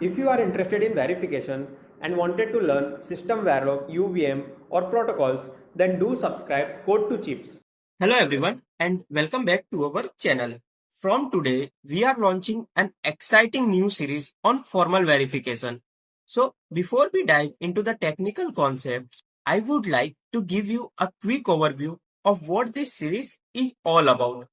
If you are interested in verification and wanted to learn SystemVerilog, UVM or protocols, then do subscribe Code to Chips. Hello everyone and welcome back to our channel. From today, we are launching an exciting new series on formal verification. So before we dive into the technical concepts, I would like to give you a quick overview of what this series is all about.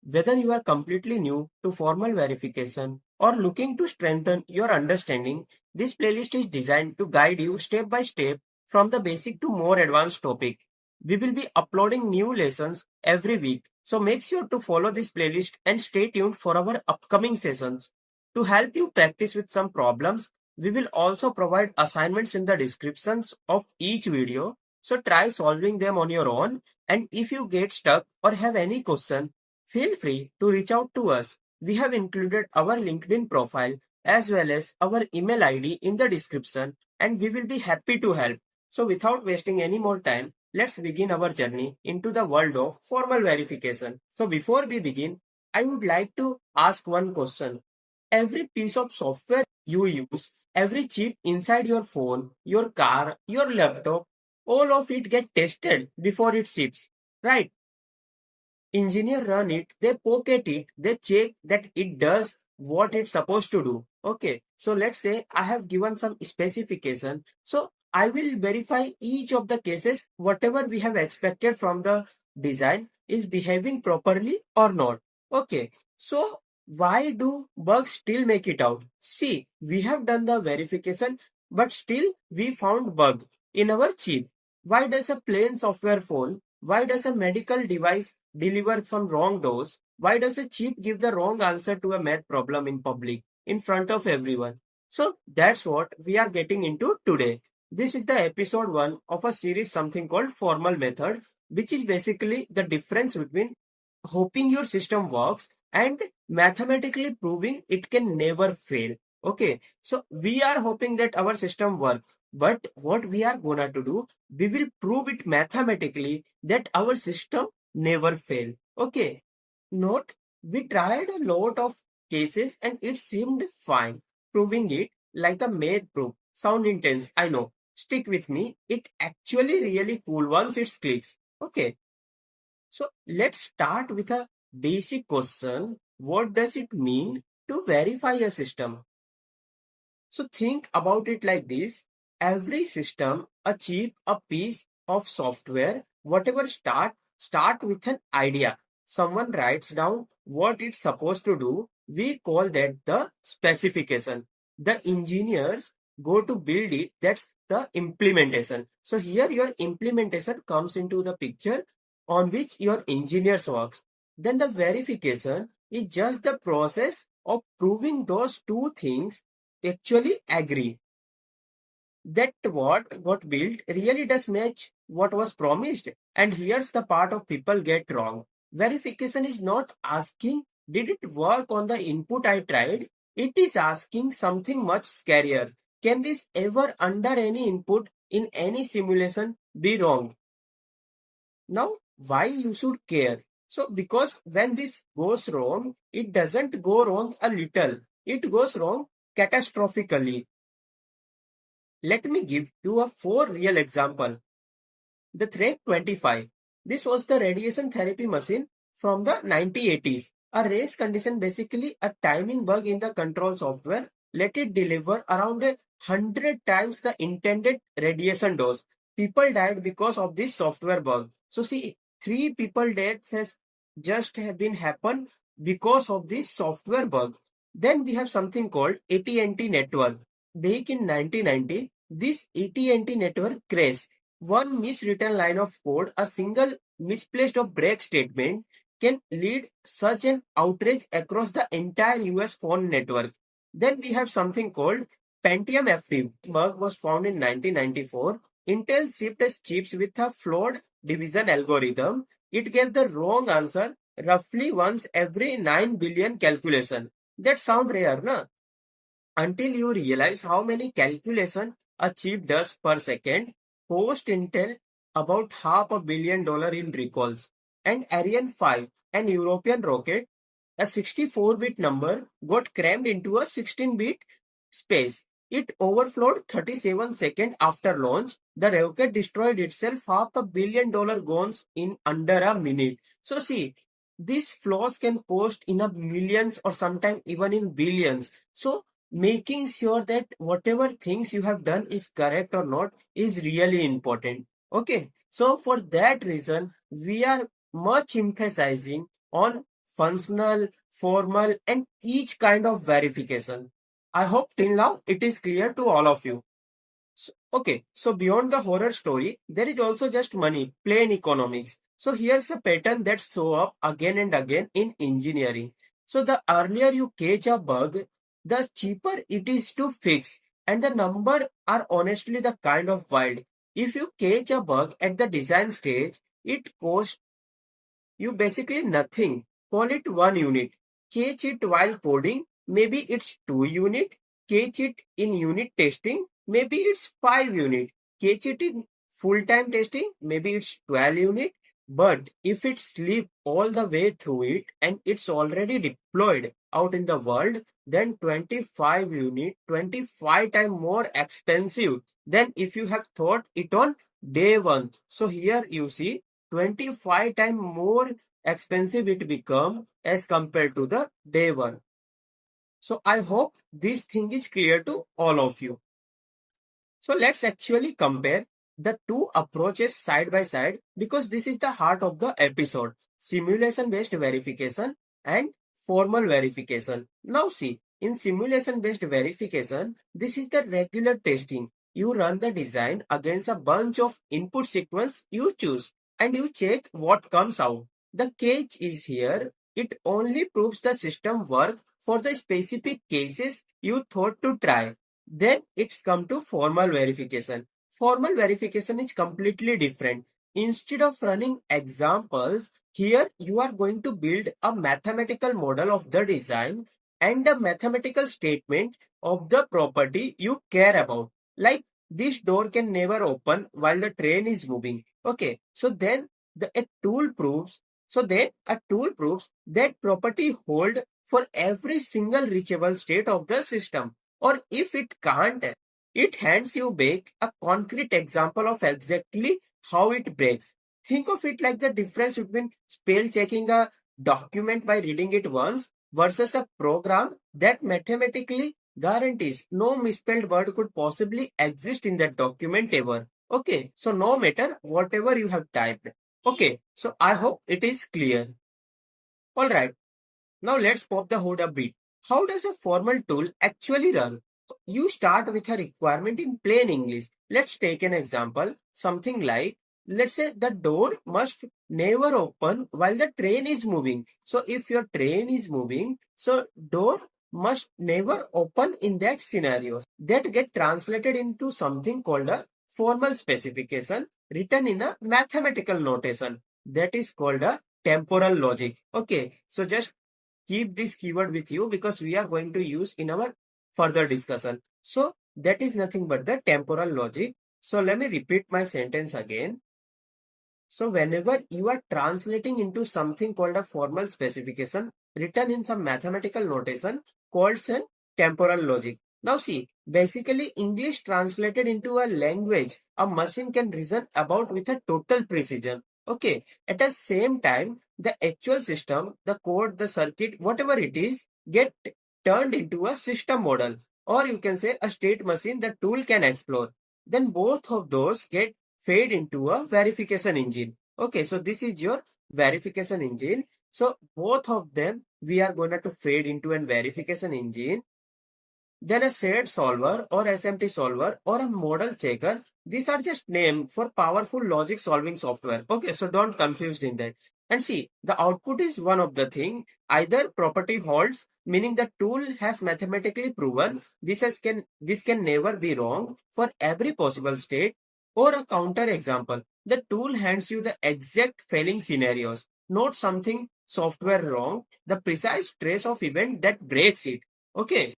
Whether you are completely new to formal verification or looking to strengthen your understanding, this playlist is designed to guide you step by step from the basic to more advanced topic. We will be uploading new lessons every week, so make sure to follow this playlist and stay tuned for our upcoming sessions. To help you practice with some problems, we will also provide assignments in the descriptions of each video, so try solving them on your own. And if you get stuck or have any question, feel free to reach out to us. We have included our LinkedIn profile as well as our email ID in the description, and we will be happy to help. So without wasting any more time, let's begin our journey into the world of formal verification. So before we begin, I would like to ask one question. Every piece of software you use, every chip inside your phone, your car, your laptop, all of it get tested before it ships, right? Engineer run it, they poke at it, they check that it does what it's supposed to do. Okay, so let's say I have given some specification. So I will verify each of the cases, whatever we have expected from the design is behaving properly or not. Okay, so why do bugs still make it out? See, we have done the verification, but still we found bug in our chip. Why does a plain software fall? Why does a medical device deliver some wrong dose? Why does a chip give the wrong answer to a math problem in public, in front of everyone? So that's what we are getting into today. This is the episode 1 of a series something called formal method, which is basically the difference between hoping your system works and mathematically proving it can never fail. Okay, so we are hoping that our system works. But what we are gonna to do, we will prove it mathematically that our system never fail. Okay. Note, we tried a lot of cases and it seemed fine. Proving it like a math proof. Sound intense, I know. Stick with me. It actually really cool once it clicks. Okay. So let's start with a basic question. What does it mean to verify a system? So think about it like this. Every system, a chip, a piece of software, whatever start with an idea. Someone writes down what it's supposed to do. We call that the specification. The engineers go to build it. That's the implementation. So here your implementation comes into the picture on which your engineers works. Then the verification is just the process of proving those two things actually agree that what got built really does match what was promised. And here's the part of people get wrong. Verification is not asking, did it work on the input I tried? It is asking something much scarier. Can this ever under any input in any simulation be wrong? Now, why you should care? So, because when this goes wrong, it doesn't go wrong a little. It goes wrong catastrophically. Let me give you a 4 real example. The Thread 25. This was the radiation therapy machine from the 1980s. A race condition, basically a timing bug in the control software. Let it deliver around 100 times the intended radiation dose. People died because of this software bug. So see, 3 people deaths has just have been happened because of this software bug. Then we have something called AT&T network. Back in 1990, this AT&T network crashed. One miswritten line of code, a single misplaced or break statement can lead such an outrage across the entire US phone network. Then we have something called Pentium FD. Bug was found in 1994. Intel shipped chips with a flawed division algorithm. It gave the wrong answer roughly once every 9 billion calculation. That sound rare, na? Until you realize how many calculations a chip does per second. Post Intel about $500 million in recalls. And Ariane 5, an European rocket, a 64-bit number got crammed into a 16-bit space. It overflowed 37 seconds after launch. The rocket destroyed itself $500 million guns in under a minute. So see, these flaws can post in a millions or sometimes even in billions. So making sure that whatever things you have done is correct or not is really important. Okay, so for that reason, we are much emphasizing on functional, formal, and each kind of verification. I hope till now it is clear to all of you. So beyond the horror story, there is also just money, plain economics. So here's a pattern that show up again and again in engineering. So the earlier you catch a bug, the cheaper it is to fix, and the number are honestly the kind of wild. If you catch a bug at the design stage, it costs you basically nothing. Call it 1 unit. Catch it while coding, maybe it's 2 unit. Catch it in unit testing, maybe it's 5 unit. Catch it in full-time testing, maybe it's 12 unit. But if it sleep all the way through it and it's already deployed out in the world, then 25 unit, 25 times more expensive than if you have thought it on day one. So here you see 25 times more expensive it become as compared to the day one. So I hope this thing is clear to all of you. So let's actually compare the two approaches side by side because this is the heart of the episode. Simulation based verification and formal verification. Now see, in simulation based verification, this is the regular testing. You run the design against a bunch of input sequence you choose and you check what comes out. The catch is here. It only proves the system work for the specific cases you thought to try. Then it's come to formal verification. Formal verification is completely different. Instead of running examples, here you are going to build a mathematical model of the design and a mathematical statement of the property you care about. Like this door can never open while the train is moving. Okay, so then a tool proves that property hold for every single reachable state of the system. Or if it can't, it hands you back a concrete example of exactly how it breaks. Think of it like the difference between spell checking a document by reading it once versus a program that mathematically guarantees no misspelled word could possibly exist in that document ever. Okay, so no matter whatever you have typed. Okay, so I hope it is clear. Alright, now let's pop the hood a bit. How does a formal tool actually run? You start with a requirement in plain English. Let's take an example. Something like, let's say the door must never open while the train is moving. So if your train is moving, so door must never open in that scenario. That get translated into something called a formal specification written in a mathematical notation. That is called a temporal logic. Okay, so just keep this keyword with you because we are going to use in our further discussion. So that is nothing but the temporal logic. So let me repeat my sentence again. So whenever you are translating into something called a formal specification written in some mathematical notation called a temporal logic. Now see, basically English translated into a language a machine can reason about with a total precision. Okay, at the same time, the actual system, the code, the circuit, whatever it is, get turned into a system model, or you can say a state machine the tool can explore. Then both of those get fed into a verification engine. Okay, so this is your verification engine. So both of them we are going to fade into a verification engine. Then a shared solver or SMT solver or a model checker. These are just names for powerful logic solving software. Okay, so don't confuse in that. And see, the output is one of the thing. Either property holds, meaning the tool has mathematically proven this can never be wrong for every possible state, or a counter example. The tool hands you the exact failing scenarios, not something software wrong, the precise trace of event that breaks it. Okay.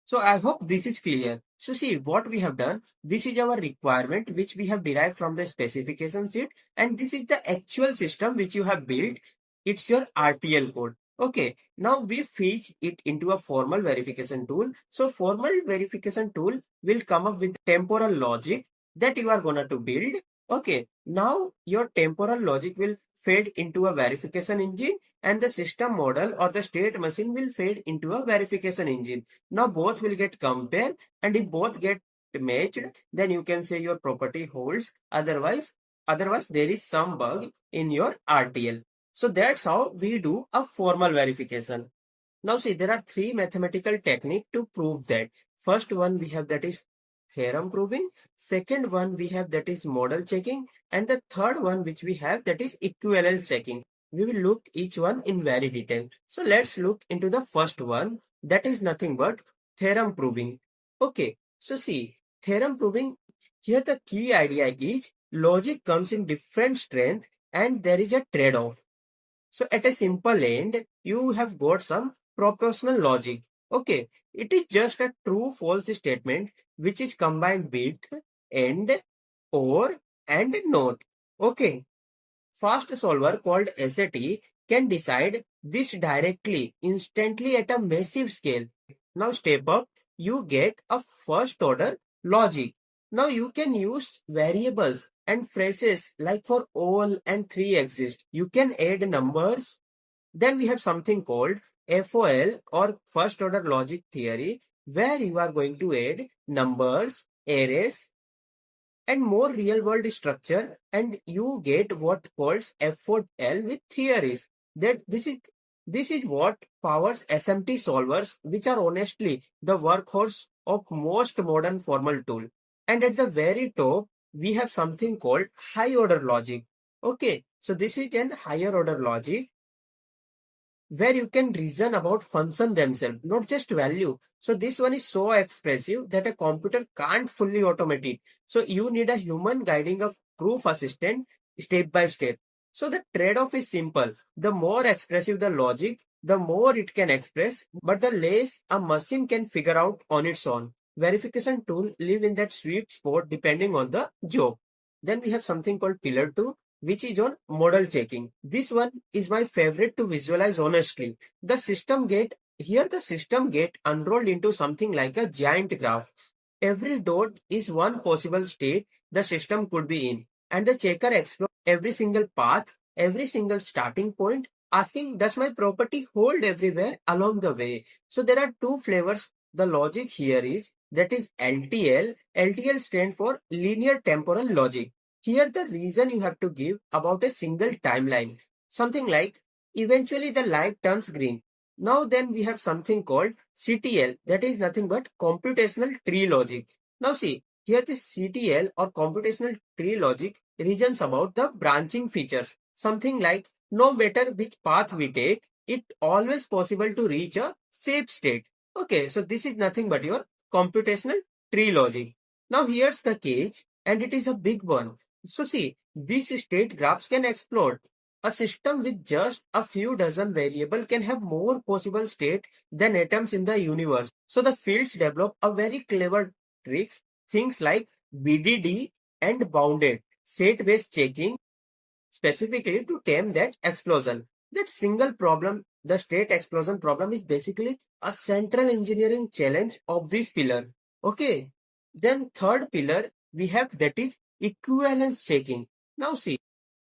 So I hope this is clear. So see what we have done. This is our requirement which we have derived from the specification sheet, and this is the actual system which you have built. It's your RTL code. Okay, now we feed it into a formal verification tool. So formal verification tool will come up with temporal logic that you are gonna to build. Okay, now your temporal logic will fed into a verification engine and the system model or the state machine will fed into a verification engine. Now both will get compared, and if both get matched, then you can say your property holds. Otherwise there is some bug in your RTL. So that's how we do a formal verification. Now see, there are three mathematical techniques to prove that. First one we have that is theorem proving. Second one we have that is model checking. And the third one which we have that is equivalence checking. We will look each one in very detail. So let's look into the first one. That is nothing but theorem proving. Okay, so see, theorem proving, here the key idea is logic comes in different strength and there is a trade-off. So at a simple end, you have got some proportional logic. Okay, it is just a true false statement which is combined with and, or, and not. Okay, fast solver called SAT can decide this directly, instantly at a massive scale. Now step up, you get a first order logic. Now you can use variables and phrases like for all and 3 exist. You can add numbers. Then we have something called FOL or first order logic theory, where you are going to add numbers, arrays, and more real world structure, and you get what calls FOL with theories. That this is what powers SMT solvers, which are honestly the workhorse of most modern formal tool. And at the very top, we have something called high order logic. Okay, so this is an higher order logic where you can reason about function themselves, not just value. So this one is so expressive that a computer can't fully automate it. So you need a human guiding a proof assistant step by step. So the trade-off is simple. The more expressive the logic, the more it can express, but the less a machine can figure out on its own. Verification tool live in that sweet spot depending on the job. Then we have something called pillar 2, which is on model checking. This one is my favorite to visualize honestly. The system gate unrolled into something like a giant graph. Every dot is one possible state the system could be in, and the checker explores every single path, every single starting point, asking does my property hold everywhere along the way. So there are two flavors. The logic here is that is LTL. LTL stands for linear temporal logic. Here the reason you have to give about a single timeline. Something like eventually the light turns green. Now then we have something called CTL, that is nothing but computational tree logic. Now see, here the CTL or computational tree logic reasons about the branching features. Something like no matter which path we take, it always possible to reach a safe state. Okay, so this is nothing but your computational tree logic. Now here's the cage, and it is a big one. So see, these state graphs can explode. A system with just a few dozen variables can have more possible state than atoms in the universe. So the fields develop a very clever tricks, things like BDD and bounded set-based checking, specifically to tame that explosion. That single problem, the state explosion problem, is basically a central engineering challenge of this pillar. Okay. Then third pillar we have that is equivalence checking. Now see,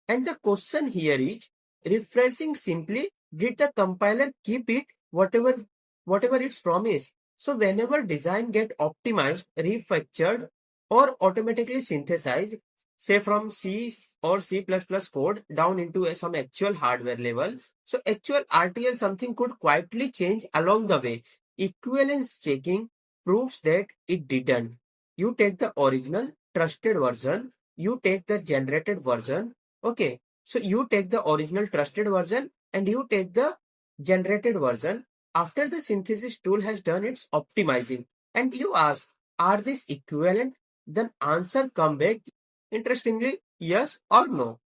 and the question here is refreshing simply, did the compiler keep it whatever its promise? So whenever design get optimized, refactored, or automatically synthesized, say from C or C++ code down into some actual hardware level, so actual RTL something could quietly change along the way. Equivalence checking proves that it didn't. You take the original trusted version, you take the generated version. Okay, so you take the original trusted version and you take the generated version. After the synthesis tool has done its optimizing and you ask, are these equivalent? Then answer come back, interestingly, yes or no.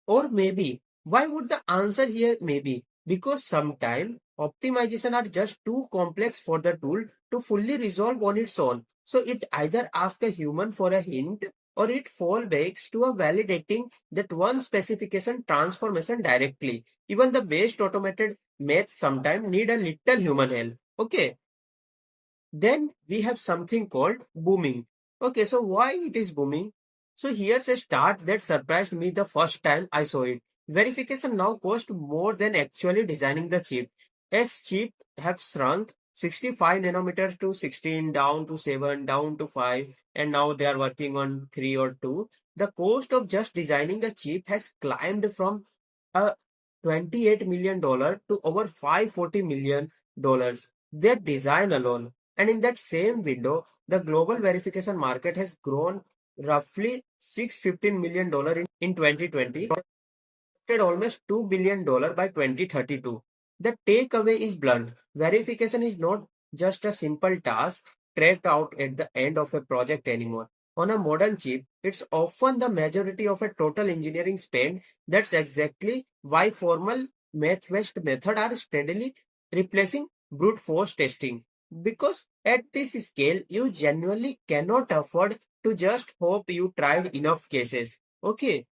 Or maybe. Why would the answer here maybe? Because sometimes optimization are just too complex for the tool to fully resolve on its own. So it either asks a human for a hint or it fallbacks to a validating that one specification transformation directly. Even the best automated math sometimes need a little human help. Okay. Then we have something called booming. Okay, so why it is booming? So here's a start that surprised me the first time I saw it. Verification now costs more than actually designing the chip. As chip have shrunk 65 nanometers to 16, down to 7, down to 5, and now they are working on 3 or 2. The cost of just designing a chip has climbed from a $28 million to over $540 million. Their design alone. And in that same window, the global verification market has grown roughly $615 million in 2020, at almost $2 billion by 2032. The takeaway is blunt. Verification is not just a simple task tracked out at the end of a project anymore. On a modern chip, it's often the majority of a total engineering spend. That's exactly why formal math-based methods are steadily replacing brute force testing. Because at this scale, you genuinely cannot afford to just hope you tried enough cases. Okay,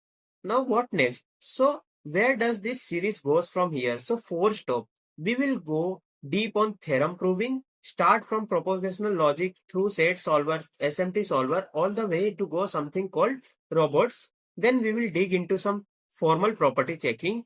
now what next? So where does this series goes from here? So four stop. We will go deep on theorem proving, start from propositional logic through set solver, SMT solver, all the way to go something called robots. Then we will dig into some formal property checking,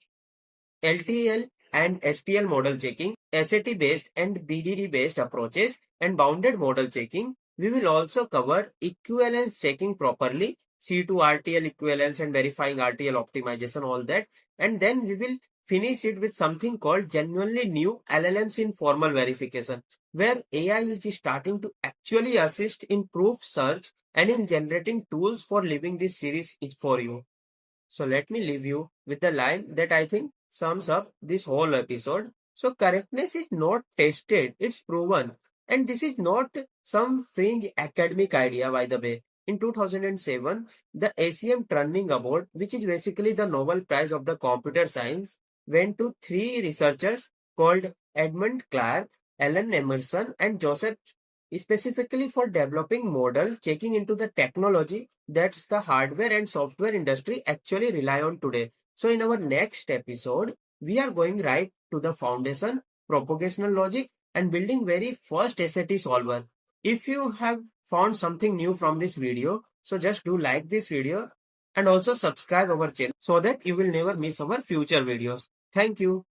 LTL and STL model checking, SAT based and BDD based approaches, and bounded model checking. We will also cover equivalence checking properly, C2 RTL equivalence and verifying RTL optimization, all that. And then we will finish it with something called genuinely new LLMs in formal verification, where AI is starting to actually assist in proof search and in generating tools for living this series for you. So let me leave you with the line that I think sums up this whole episode. So correctness is not tested, it's proven. And this is not some fringe academic idea, by the way. In 2007, the ACM Turing Award, which is basically the Nobel Prize of the computer science, went to three researchers called Edmund Clark, Alan Emerson, and Joseph, specifically for developing model checking into the technology that's the hardware and software industry actually rely on today. So in our next episode, we are going right to the foundation, propagational logic, and building very first SAT solver. If you have found something new from this video, so just do like this video and also subscribe our channel so that you will never miss our future videos. Thank you.